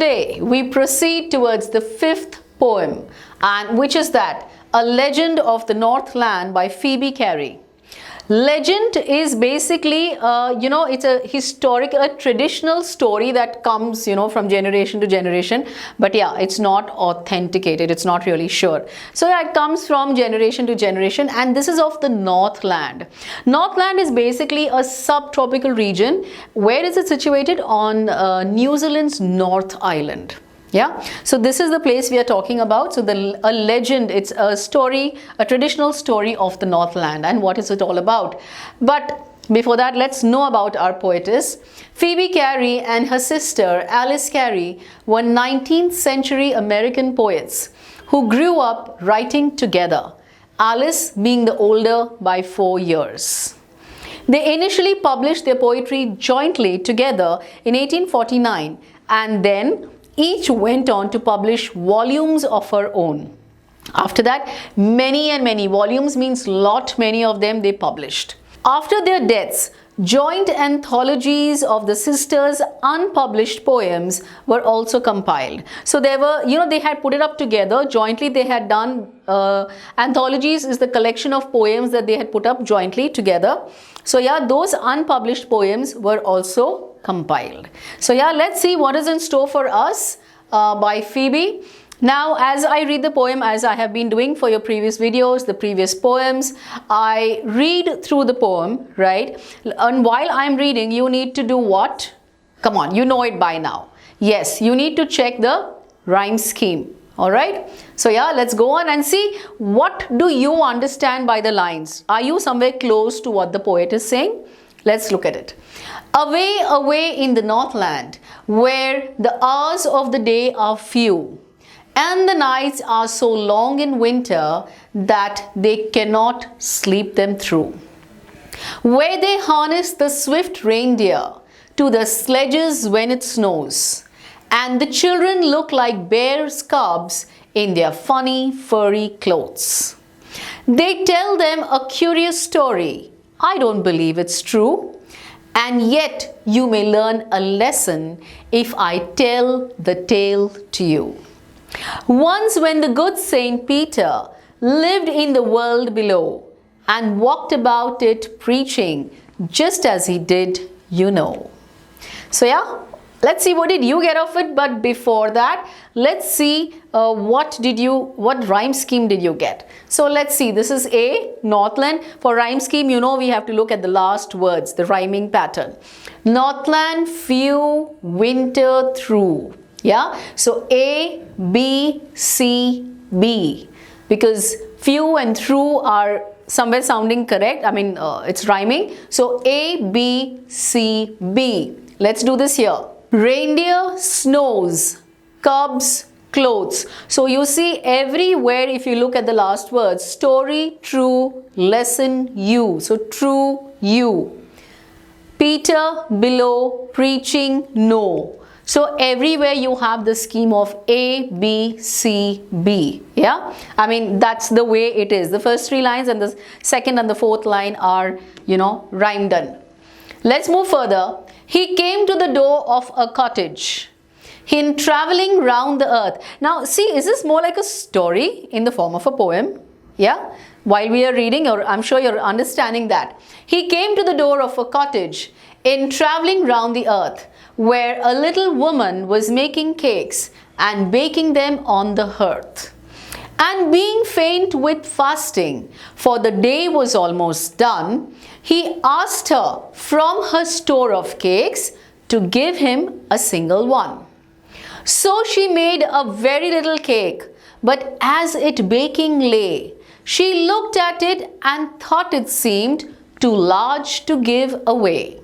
today we proceed towards the fifth poem, and which is that A Legend of the Northland by Phoebe Cary. Legend is basically, it's a historical, a traditional story that comes, from generation to generation. But yeah, it's not authenticated. It's not really sure. So yeah, it comes from generation to generation. And this is of the Northland. Northland is basically a subtropical region. Where is it situated? On New Zealand's North Island. Yeah, so this is the place we are talking about. So a legend, it's a story, a traditional story of the Northland, and what is it all about. But before that, let's know about our poetess. Phoebe Cary and her sister Alice Cary were 19th century American poets who grew up writing together, Alice being the older by 4 years. They initially published their poetry jointly together in 1849, and then each went on to publish volumes of her own. After that, many and many volumes, means many of them they published. After their deaths, joint anthologies of the sisters' unpublished poems were also compiled. So there were, they had put it up together jointly. They had done anthologies is the collection of poems that they had put up jointly together. So yeah, those unpublished poems were also compiled. So yeah, let's see what is in store for us by Phoebe. Now, as I read the poem, as I have been doing for your previous videos, the previous poems, I read through the poem, right? And while I'm reading, you need to do what? Come on, you know it by now. Yes, you need to check the rhyme scheme. All right. So yeah, let's go on and see what do you understand by the lines. Are you somewhere close to what the poet is saying? Let's look at it. Away, away in the Northland, where the hours of the day are few, and the nights are so long in winter that they cannot sleep them through. Where they harness the swift reindeer to the sledges when it snows, and the children look like bears' cubs in their funny furry clothes. They tell them a curious story. I don't believe it's true. And yet you may learn a lesson if I tell the tale to you. Once when the good Saint Peter lived in the world below and walked about it preaching just as he did, So yeah, let's see what did you get of it. But before that, let's see what rhyme scheme did you get. So let's see, this is A, Northland. For rhyme scheme, we have to look at the last words, the rhyming pattern. Northland, few, winter, through. Yeah, so A, B, C, B. Because few and through are somewhere sounding correct. I mean, it's rhyming. So A, B, C, B. Let's do this here. Reindeer, snows, cubs, clothes. So you see everywhere, if you look at the last words, story, true, lesson, you. So true, you. Peter, below, preaching, no. So everywhere you have the scheme of A, B, C, B. Yeah, I mean, that's the way it is. The first three lines and the second and the fourth line are, rhyme done. Let's move further. He came to the door of a cottage, in traveling round the earth. Now, see, is this more like a story in the form of a poem? Yeah, while we are reading, or I'm sure you're understanding that. He came to the door of a cottage, in traveling round the earth, where a little woman was making cakes and baking them on the hearth. And being faint with fasting, for the day was almost done, he asked her from her store of cakes to give him a single one. So she made a very little cake, but as it baking lay, she looked at it and thought it seemed too large to give away.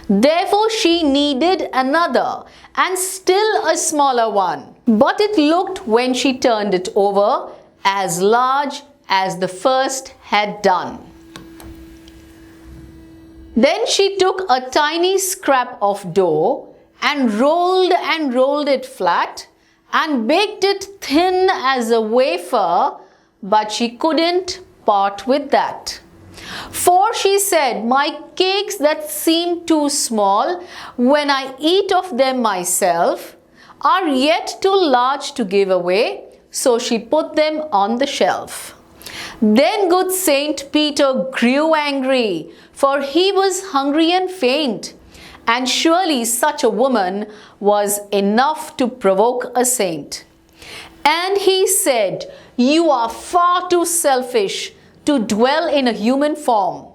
Therefore she needed another and still a smaller one. But it looked, when she turned it over, as large as the first had done. Then she took a tiny scrap of dough and rolled it flat and baked it thin as a wafer, but she couldn't part with that. For she said, my cakes that seem too small, when I eat of them myself, are yet too large to give away, so she put them on the shelf. Then good Saint Peter grew angry, for he was hungry and faint, and surely such a woman was enough to provoke a saint. And he said, "You are far too selfish to dwell in a human form,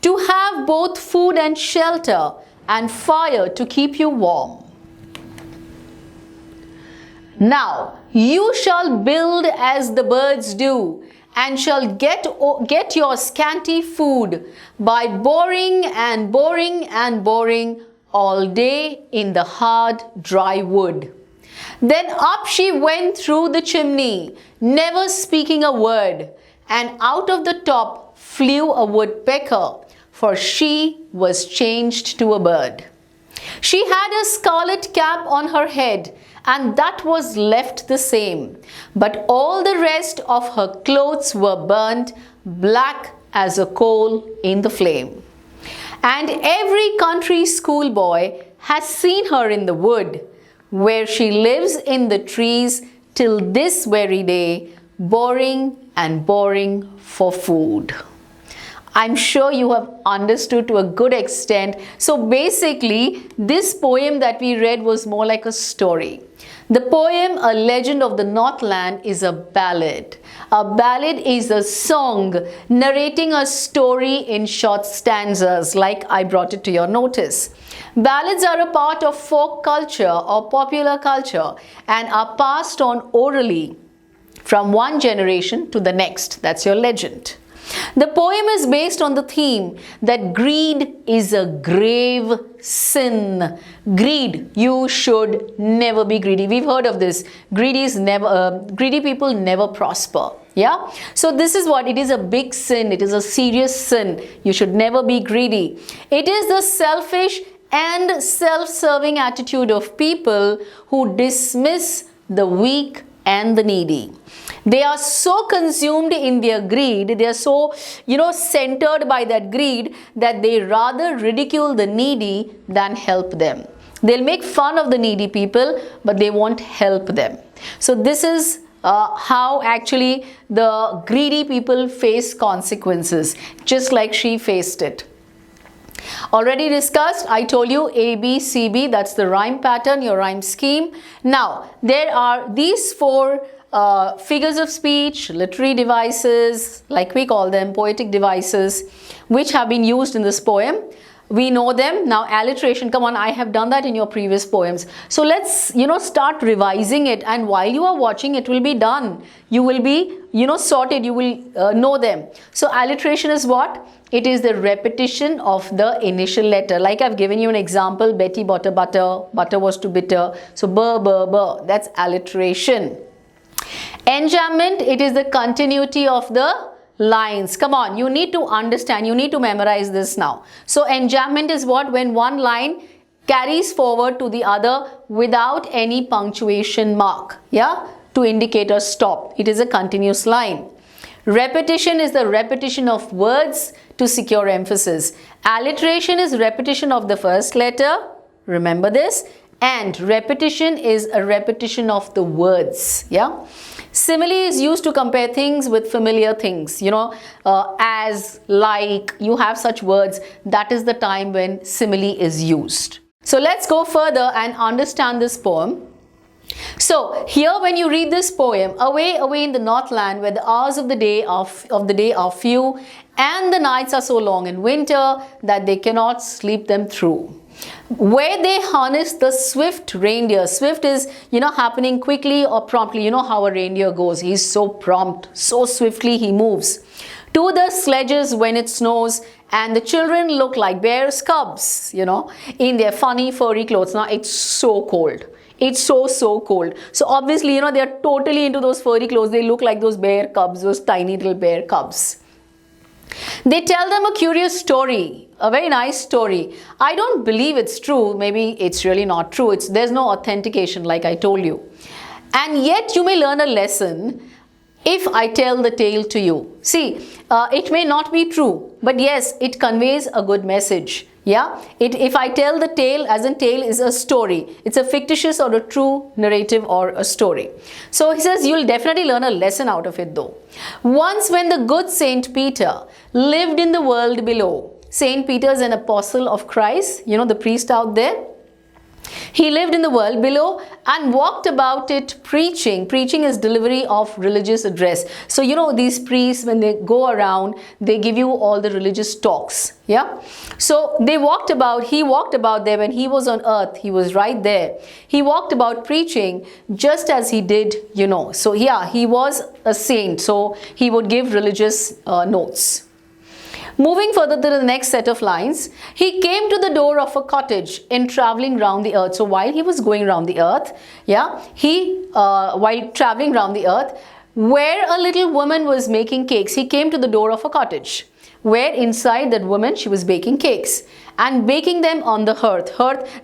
to have both food and shelter and fire to keep you warm. Now you shall build as the birds do, and shall get your scanty food by boring and boring and boring all day in the hard, dry wood." Then up she went through the chimney, never speaking a word, and out of the top flew a woodpecker, for she was changed to a bird. She had a scarlet cap on her head, and that was left the same, but all the rest of her clothes were burnt black as a coal in the flame. And every country schoolboy has seen her in the wood, where she lives in the trees till this very day, boring and boring for food. I'm sure you have understood to a good extent. So basically, this poem that we read was more like a story. The poem, A Legend of the Northland, is a ballad. A ballad is a song narrating a story in short stanzas, like I brought it to your notice. Ballads are a part of folk culture or popular culture and are passed on orally from one generation to the next. That's your legend. The poem is based on the theme that greed is a grave sin. Greed, you should never be greedy. We've heard of this. Greedy people never prosper. Yeah. So this is what it is, a big sin. It is a serious sin. You should never be greedy. It is the selfish and self-serving attitude of people who dismiss the weak and the needy. They are so consumed in their greed, they are so, centered by that greed that they rather ridicule the needy than help them. They'll make fun of the needy people, but they won't help them. So this is how actually the greedy people face consequences, just like she faced it. Already discussed, I told you A, B, C, B, that's the rhyme pattern, your rhyme scheme. Now, there are these four figures of speech, literary devices, like we call them, poetic devices, which have been used in this poem. We know them. Now, alliteration, come on, I have done that in your previous poems. So let's, start revising it, and while you are watching, it will be done. You will be, sorted, you will know them. So alliteration is what? It is the repetition of the initial letter. Like I've given you an example, Betty bought a butter, butter was too bitter. So burr, burr, burr, that's alliteration. Enjambment, it is the continuity of the lines. Come on, you need to understand, you need to memorize this now. So enjambment is what? When one line carries forward to the other without any punctuation mark, yeah, to indicate a stop. It is a continuous line. Repetition is the repetition of words to secure emphasis. Alliteration is repetition of the first letter, remember this, and repetition is a repetition of the words, yeah. Simile is used to compare things with familiar things, as, like, you have such words. That is the time when simile is used. So let's go further and understand this poem. So here when you read this poem, away, away in the Northland, where the hours of the day are few and the nights are so long in winter that they cannot sleep them through, where they harness the swift reindeer. Swift is, happening quickly or promptly. You know how a reindeer goes. He's so prompt, so swiftly he moves. To the sledges when it snows, and the children look like bears' cubs, in their funny furry clothes. Now it's so cold. It's so cold. So obviously, they're totally into those furry clothes. They look like those bear cubs, those tiny little bear cubs. They tell them a curious story, a very nice story. I don't believe it's true. Maybe it's really not true. There's no authentication, like I told you. And yet you may learn a lesson if I tell the tale to you. See, it may not be true, but yes, it conveys a good message. Yeah, if I tell the tale, as in tale is a story. It's a fictitious or a true narrative or a story. So he says you'll definitely learn a lesson out of it though. Once when the good Saint Peter lived in the world below. Saint Peter is an apostle of Christ, you know, the priest out there. He lived in the world below and walked about it preaching. Preaching is delivery of religious address. So, you know, these priests, when they go around, they give you all the religious talks. Yeah. So he walked about there when he was on earth. He was right there. He walked about preaching just as he did, you know. So yeah, he was a saint. So he would give religious notes. Moving further to the next set of lines, he came to the door of a cottage in traveling round the earth. So while he was going around the earth, yeah, while traveling round the earth, where a little woman was making cakes, he came to the door of a cottage, where inside that woman, she was baking cakes and baking them on the hearth.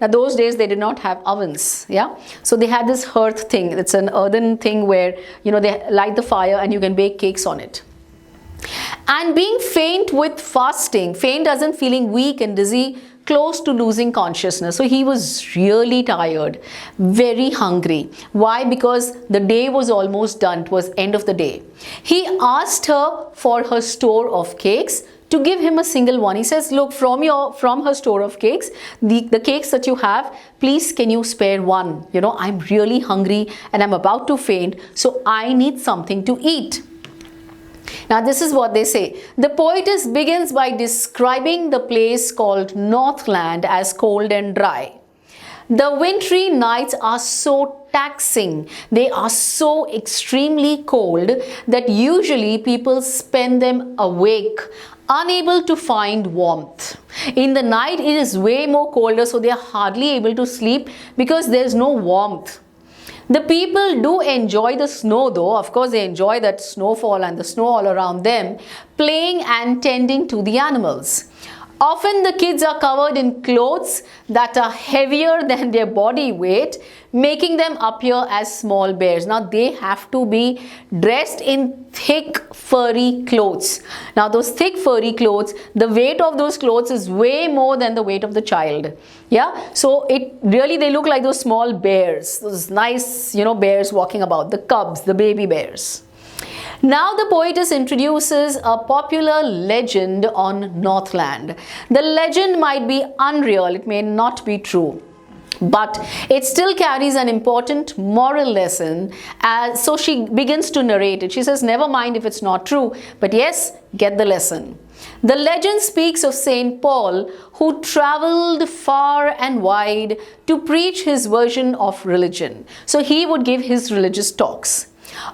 Now those days they did not have ovens, yeah. So they had this hearth thing. It's an earthen thing where, you know, they light the fire and you can bake cakes on it. And being faint with fasting, faint as in feeling weak and dizzy, close to losing consciousness. So he was really tired, very hungry. Why? Because the day was almost done. It was end of the day. He asked her for her store of cakes to give him a single one. He says, look, from her store of cakes, the cakes that you have, please can you spare one? You know, I'm really hungry and I'm about to faint, so I need something to eat. Now this is what they say. The poetess begins by describing the place called Northland as cold and dry. The wintry nights are so taxing. They are so extremely cold that usually people spend them awake, unable to find warmth. In the night it is way more colder, so they are hardly able to sleep because there is no warmth. The people do enjoy the snow though. Of course, they enjoy that snowfall and the snow all around them, playing and tending to the animals. Often the kids are covered in clothes that are heavier than their body weight, making them appear as small bears. Now they have to be dressed in thick furry clothes. Now those thick furry clothes, the weight of those clothes is way more than the weight of the child. Yeah, so they look like those small bears, those nice, you know, bears walking about, the cubs, the baby bears. Now the poetess introduces a popular legend on Northland. The legend might be unreal, it may not be true, but it still carries an important moral lesson. So she begins to narrate it. She says, never mind if it's not true, but yes, get the lesson. The legend speaks of Saint Paul, who traveled far and wide to preach his version of religion. So he would give his religious talks.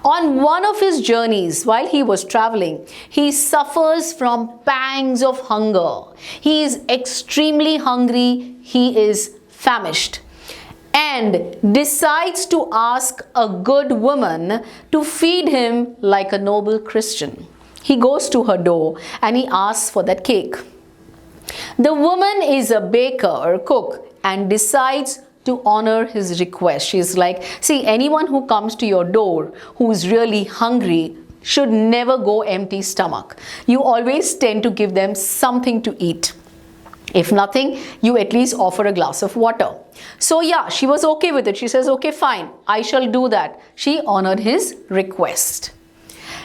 On one of his journeys, while he was traveling, he suffers from pangs of hunger. He is extremely hungry. He is famished and decides to ask a good woman to feed him like a noble Christian. He goes to her door and he asks for that cake. The woman is a baker or cook and decides to honor his request. She's like, see, anyone who comes to your door who is really hungry should never go empty stomach. You always tend to give them something to eat. If nothing, you at least offer a glass of water. So yeah, she was okay with it. She says, okay, fine, I shall do that. She honored his request.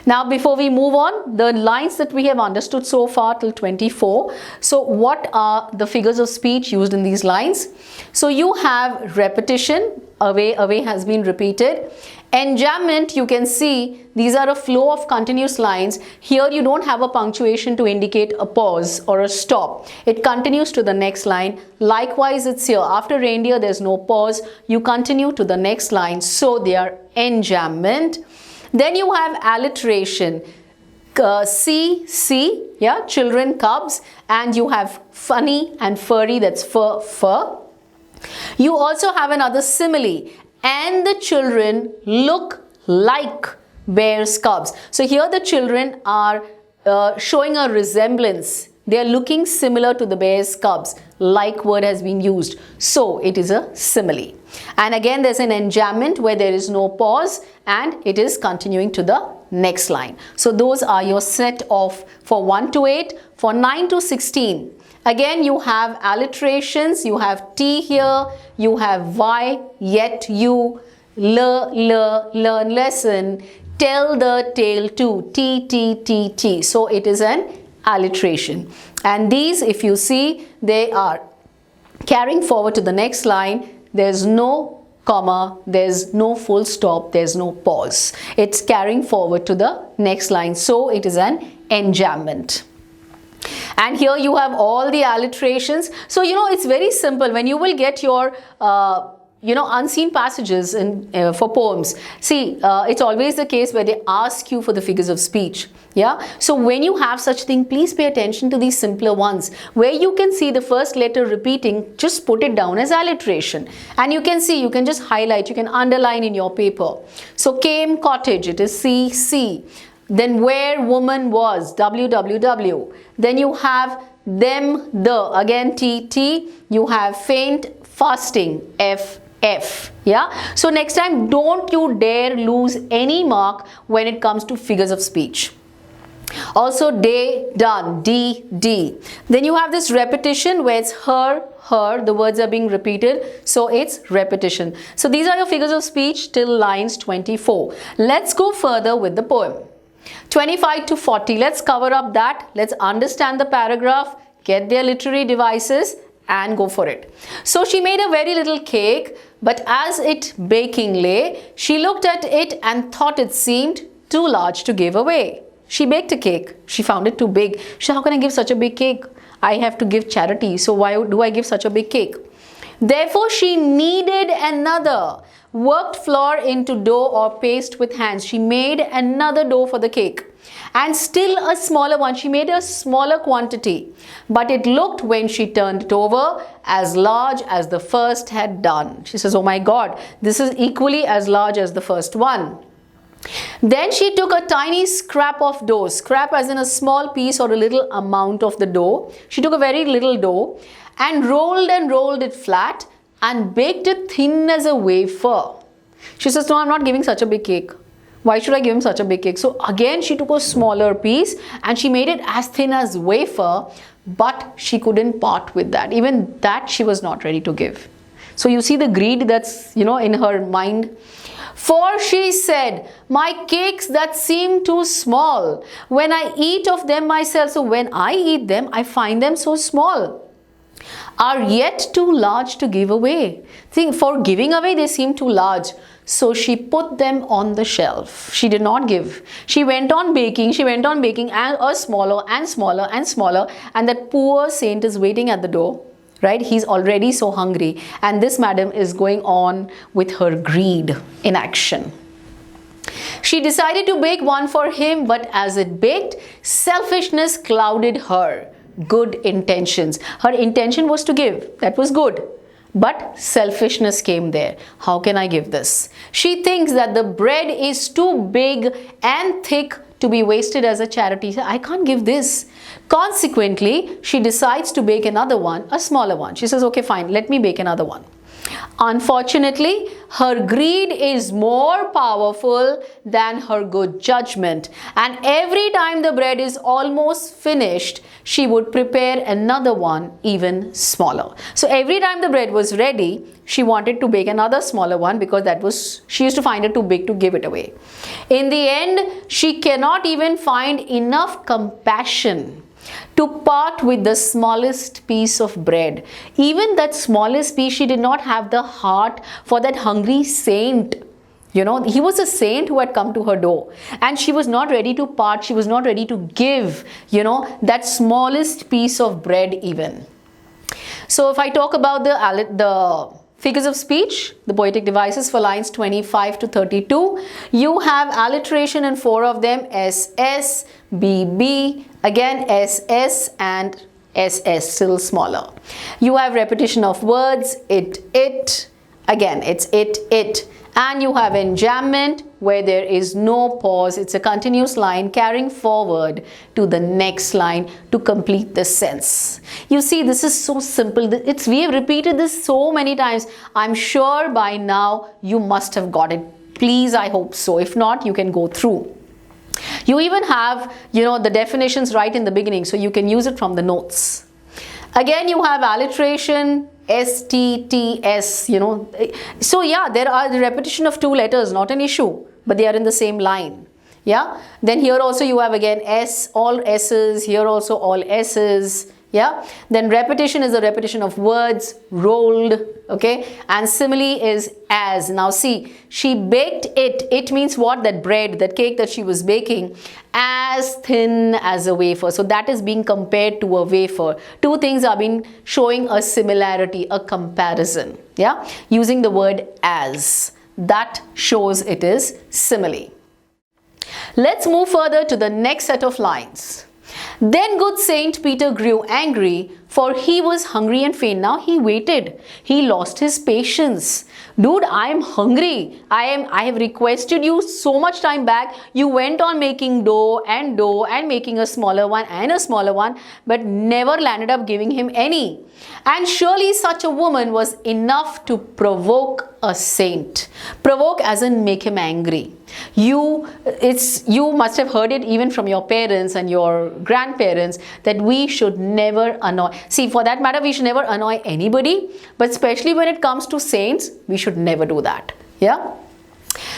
Now, before we move on, the lines that we have understood so far till 24. So what are the figures of speech used in these lines? So you have repetition, away has been repeated. Enjambment, you can see these are a flow of continuous lines. Here you don't have a punctuation to indicate a pause or a stop. It continues to the next line. Likewise, it's here. After reindeer, there's no pause. You continue to the next line. So they are enjambment. Then you have alliteration, see, yeah, children, cubs, and you have funny and furry, that's fur. You also have another simile, and the children look like bears, cubs. So here the children are showing a resemblance. They are looking similar to the bears, cubs. Like word has been used. So it is a simile. And again, there's an enjambment where there is no pause and it is continuing to the next line. So those are your set of for 1 to 8. For 9 to 16, again you have alliterations, you have T here, you have Y, yet, you, learn, lesson, tell the tale to, T. So it is an alliteration. And these, if you see, they are carrying forward to the next line. There's no comma, there's no full stop, there's no pause. It's carrying forward to the next line. So it is an enjambment. And here you have all the alliterations. So, it's very simple. When you will get your, unseen passages in, for poems, see, it's always the case where they ask you for the figures of speech. Yeah. So when you have such thing, please pay attention to these simpler ones. Where you can see the first letter repeating, just put it down as alliteration. And you can see, you can just highlight, you can underline in your paper. So came, cottage, it is C. Then where woman was, WWW. Then you have them, the, again T. You have faint, fasting, F. Yeah. So next time, don't you dare lose any mark when it comes to figures of speech. Also day, done, D. Then you have this repetition where it's her, the words are being repeated, so it's repetition. So these are your figures of speech till lines 24. Let's go further with the poem. 25 to 40, let's cover up that. Let's understand the paragraph, get their literary devices and go for it. So she made a very little cake, but as it baking lay, she looked at it and thought it seemed too large to give away. She baked a cake. She found it too big. She said, how can I give such a big cake? I have to give charity, so why do I give such a big cake? Therefore, she needed another. Worked flour into dough or paste with hands. She made another dough for the cake. And still a smaller one. She made a smaller quantity. But it looked, when she turned it over, as large as the first had done. She says, oh my God, this is equally as large as the first one. Then she took a tiny scrap of dough. Scrap as in a small piece or a little amount of the dough. She took a very little dough and rolled it flat and baked it thin as a wafer. She says, no, I'm not giving such a big cake. Why should I give him such a big cake? So again, she took a smaller piece and she made it as thin as wafer, but she couldn't part with that. Even that she was not ready to give. So you see the greed that's, in her mind. For she said, my cakes that seem too small, when I eat of them myself, so when I eat them, I find them so small, are yet too large to give away. See, for giving away, they seem too large. So she put them on the shelf. She did not give. She went on baking and a smaller and smaller and smaller. And that poor saint is waiting at the door, right? He's already so hungry. And this madam is going on with her greed in action. She decided to bake one for him, but as it baked, selfishness clouded her good intentions. Her intention was to give. That was good. But selfishness came there. How can I give this? She thinks that the bread is too big and thick to be wasted as a charity. I can't give this. Consequently, she decides to bake another one, a smaller one. She says, okay, fine, let me bake another one. Unfortunately, her greed is more powerful than her good judgment. And every time the bread is almost finished, she would prepare another one even smaller. So every time the bread was ready, she wanted to bake another smaller one because she used to find it too big to give it away. In the end, she cannot even find enough compassion to part with the smallest piece of bread. Even that smallest piece, she did not have the heart for that hungry saint. He was a saint who had come to her door, and she was not ready to part. She was not ready to give, that smallest piece of bread even. So if I talk about the figures of speech, the poetic devices for lines 25 to 32, you have alliteration in 4 of them: SS, BB, again SS and SS, still smaller. You have repetition of words, it, again it's it. And you have enjambment where there is no pause. It's a continuous line carrying forward to the next line to complete the sense. You see, this is so simple. We have repeated this so many times. I'm sure by now you must have got it. Please, I hope so. If not, you can go through. You even have, the definitions right in the beginning, so you can use it from the notes. Again, you have alliteration, STTS, So yeah, there are the repetition of 2 letters, not an issue, but they are in the same line. Yeah. Then here also you have again S, all S's, here also all S's. Yeah. Then repetition is a repetition of words, rolled, okay, and simile is as. Now see, she baked it. It means what? That bread, that cake that she was baking, as thin as a wafer. So that is being compared to a wafer. 2 things are being showing a similarity, a comparison. Yeah, using the word as. That shows it is simile. Let's move further to the next set of lines. Then good Saint Peter grew angry, for he was hungry and faint. Now he waited. He lost his patience. Dude, I am hungry. I have requested you so much time back. You went on making dough and making a smaller one and a smaller one, but never landed up giving him any. And surely such a woman was enough to provoke a saint. Provoke as in make him angry. You must have heard it even from your parents and your grandparents that we should never annoy. See, for that matter, we should never annoy anybody, but especially when it comes to saints, we should never do that. Yeah.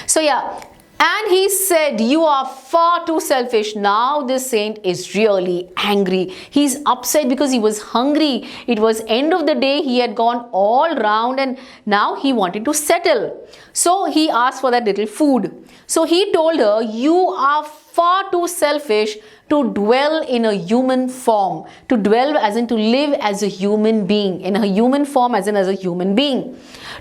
So yeah. And he said, you are far too selfish. Now this saint is really angry. He's upset because he was hungry. It was end of the day. He had gone all round and now he wanted to settle. So he asked for that little food. So he told her, you are far too selfish to dwell in a human form. To dwell as in to live as a human being. In a human form as in as a human being.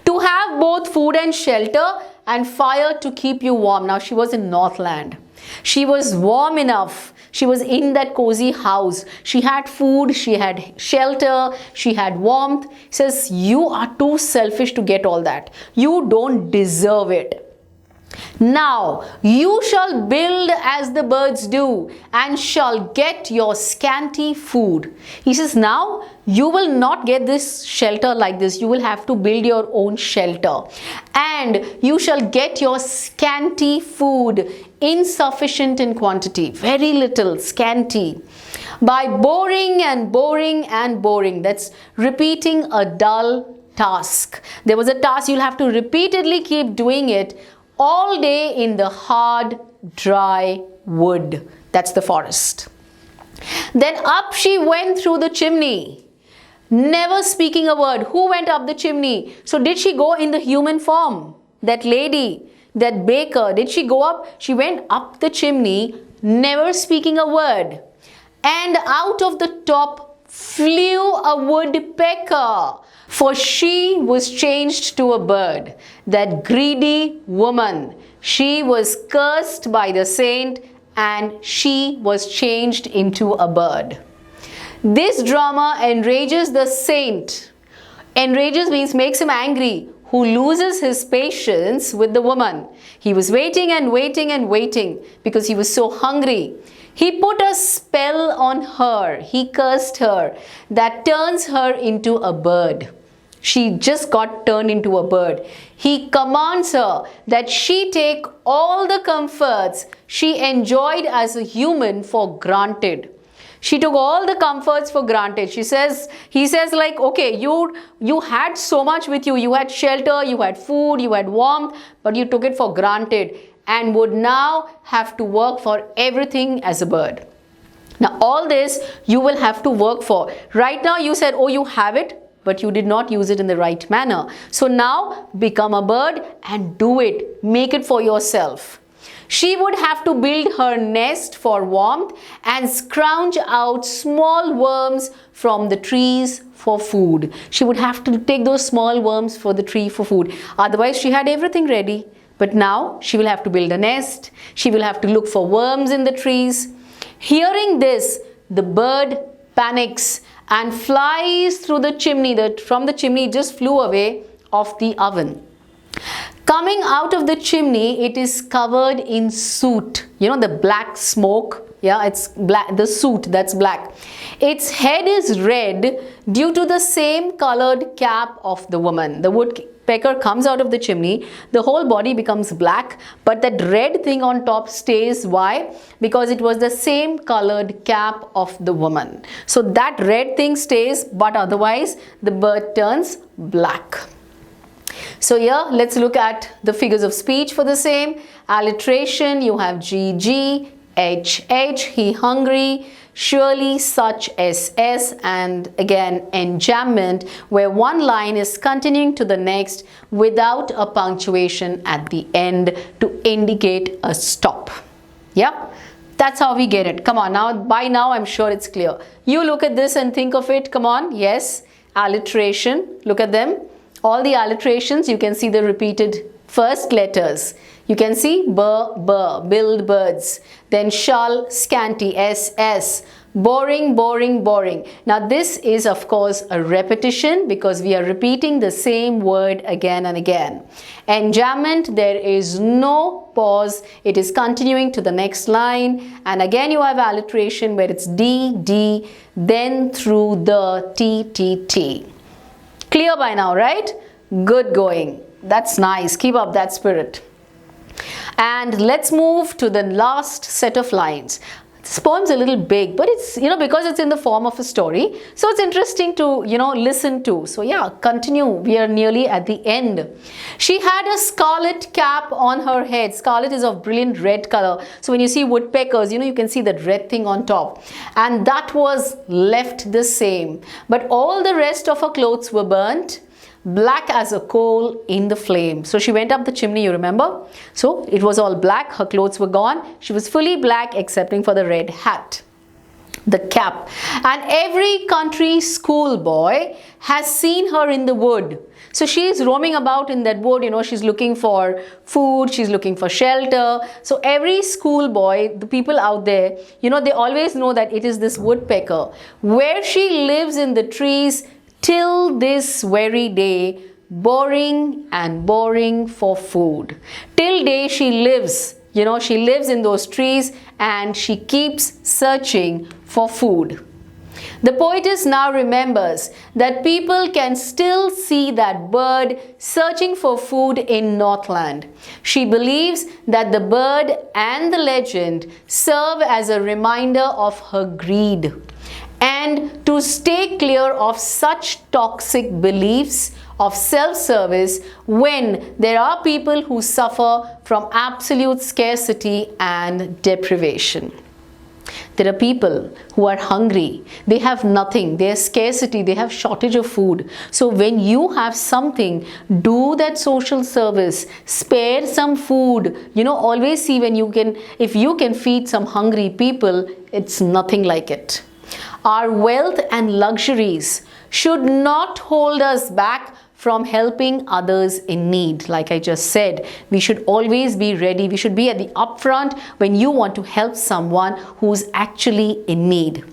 To have both food and shelter and fire to keep you warm. Now she was in Northland. She was warm enough. She was in that cozy house. She had food, she had shelter, she had warmth. He says, you are too selfish to get all that. You don't deserve it. Now you shall build as the birds do and shall get your scanty food. He says, now you will not get this shelter like this. You will have to build your own shelter. And you shall get your scanty food, insufficient in quantity, very little, scanty, by boring and boring and boring. That's repeating a dull task. There was a task, you'll have to repeatedly keep doing it all day in the hard, dry wood. That's the forest. Then up she went through the chimney, never speaking a word. Who went up the chimney? So did she go in the human form? That lady, that baker, did she go up? She went up the chimney, never speaking a word. And out of the top flew a woodpecker, for she was changed to a bird. That greedy woman, she was cursed by the saint and she was changed into a bird. This drama enrages the saint. Enrages means makes him angry, who loses his patience with the woman. He was waiting and waiting and waiting because he was so hungry. He put a spell on her. He cursed her that turns her into a bird. She just got turned into a bird. He commands her that she take all the comforts she enjoyed as a human for granted. She took all the comforts for granted. He says like, okay, you had so much with you. You had shelter, you had food, you had warmth, but you took it for granted and would now have to work for everything as a bird. Now all this you will have to work for. Right now you said, oh, you have it, but you did not use it in the right manner. So now become a bird and do it. Make it for yourself. She would have to build her nest for warmth and scrounge out small worms from the trees for food. She would have to take those small worms for the tree for food. Otherwise, she had everything ready. But now she will have to build a nest. She will have to look for worms in the trees. Hearing this, the bird panics and flies through the chimney. From the chimney, just flew away off the oven. Coming out of the chimney, it is covered in soot. You know, the black smoke. Yeah, it's black, the soot, that's black. Its head is red due to the same colored cap of the woman. The woodpecker comes out of the chimney, the whole body becomes black, but that red thing on top stays. Why? Because it was the same colored cap of the woman. So that red thing stays, but otherwise the bird turns black. So here, let's look at the figures of speech for the same. Alliteration, you have GG, HH, he hungry, surely, such, SS, and again enjambment, where one line is continuing to the next without a punctuation at the end to indicate a stop. Yeah, that's how we get it. Come on, now by now I'm sure it's clear. You look at this and think of it. Come on, yes, alliteration, look at them. All the alliterations, you can see the repeated first letters. You can see build birds, then shall, scanty, SS, boring, boring, boring. Now this is of course a repetition because we are repeating the same word again and again. Enjambment, there is no pause, it is continuing to the next line, and again you have alliteration where it's D, D, then through the T, T, T. Clear by now, right? Good going. That's nice. Keep up that spirit. And let's move to the last set of lines. This poem's a little big, but it's, you know, because it's in the form of a story, so it's interesting to, you know, listen to. So yeah, continue. We are nearly at the end. She had a scarlet cap on her head. Scarlet is of brilliant red color. So when you see woodpeckers, you know, you can see that red thing on top. And that was left the same. But all the rest of her clothes were burnt, black as a coal in the flame. So she went up the chimney, you remember? So it was all black, her clothes were gone. She was fully black excepting for the red hat, the cap. And every country schoolboy has seen her in the wood. So she is roaming about in that wood, you know, she's looking for food, she's looking for shelter. So every schoolboy, the people out there, you know, they always know that it is this woodpecker. Where she lives in the trees, till this very day, boring and boring for food. Till day she lives, you know, she lives in those trees and she keeps searching for food. The poetess now remembers that people can still see that bird searching for food in Northland. She believes that the bird and the legend serve as a reminder of her greed. And to stay clear of such toxic beliefs of self-service when there are people who suffer from absolute scarcity and deprivation. There are people who are hungry, they have nothing, there's scarcity, they have shortage of food. So when you have something, do that social service, spare some food. You know, always see when you can, if you can feed some hungry people, it's nothing like it. Our wealth and luxuries should not hold us back from helping others in need. Like I just said, we should always be ready. We should be at the upfront when you want to help someone who's actually in need.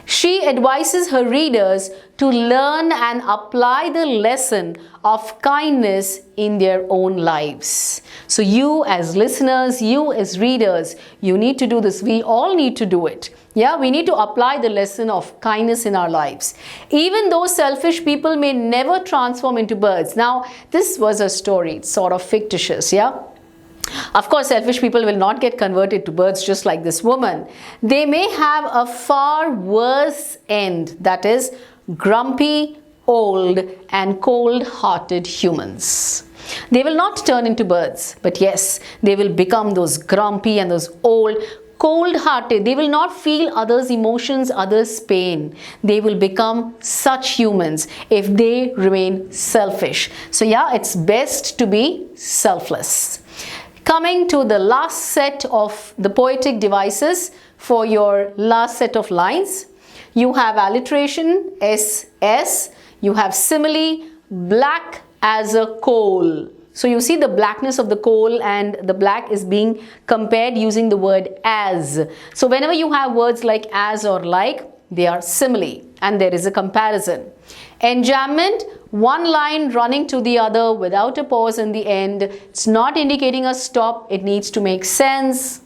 She advises her readers to learn and apply the lesson of kindness in their own lives. So you as listeners, you as readers, you need to do this. We all need to do it. Yeah, we need to apply the lesson of kindness in our lives. Even though selfish people may never transform into birds. Now, this was a story. It's sort of fictitious, yeah? Of course, selfish people will not get converted to birds just like this woman. They may have a far worse end, that is, grumpy, old, and cold-hearted humans. They will not turn into birds, but yes, they will become those grumpy and those old, cold-hearted. They will not feel others' emotions, others' pain. They will become such humans if they remain selfish. So yeah, it's best to be selfless. Coming to the last set of the poetic devices for your last set of lines, you have alliteration, SS, you have simile, black as a coal. So you see the blackness of the coal and the black is being compared using the word as. So whenever you have words like as or like, they are simile and there is a comparison. Enjambment, one line running to the other without a pause in the end. It's not indicating a stop. It needs to make sense.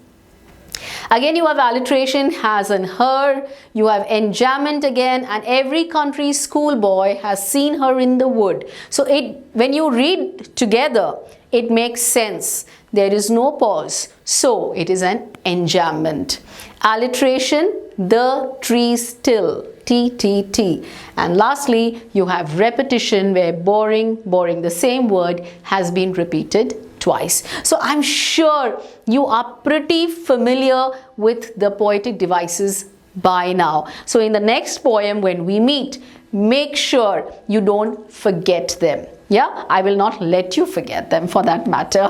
Again, you have alliteration, has and her. You have enjambment again, and every country schoolboy has seen her in the wood. So when you read together, it makes sense. There is no pause. So it is an enjambment. Alliteration, the tree still. T, T, T. And lastly, you have repetition where boring, the same word has been repeated twice. So I'm sure you are pretty familiar with the poetic devices by now. So in the next poem when we meet, make sure you don't forget them. Yeah, I will not let you forget them for that matter.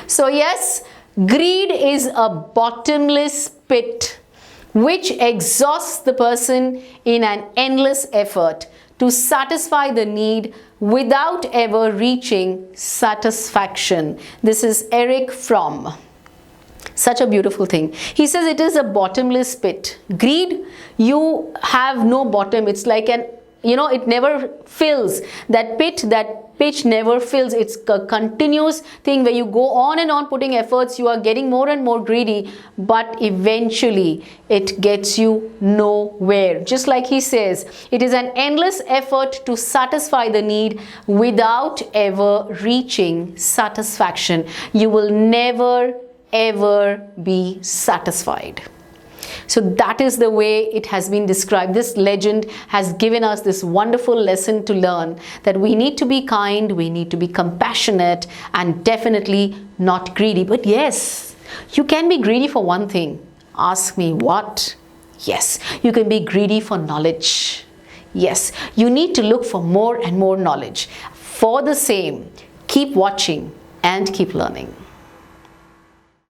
So yes, greed is a bottomless pit which exhausts the person in an endless effort to satisfy the need without ever reaching satisfaction. This is Eric Fromm. Such a beautiful thing. He says it is a bottomless pit. Greed, you have no bottom. It's like an, it never fills. That pit never fills. It's a continuous thing where you go on and on putting efforts. You are getting more and more greedy, but eventually it gets you nowhere. Just like he says, it is an endless effort to satisfy the need without ever reaching satisfaction. You will never ever be satisfied. So that is the way it has been described. This legend has given us this wonderful lesson to learn that we need to be kind, we need to be compassionate, and definitely not greedy. But yes, you can be greedy for one thing. Ask me what? Yes, you can be greedy for knowledge. Yes, you need to look for more and more knowledge. For the same, keep watching and keep learning.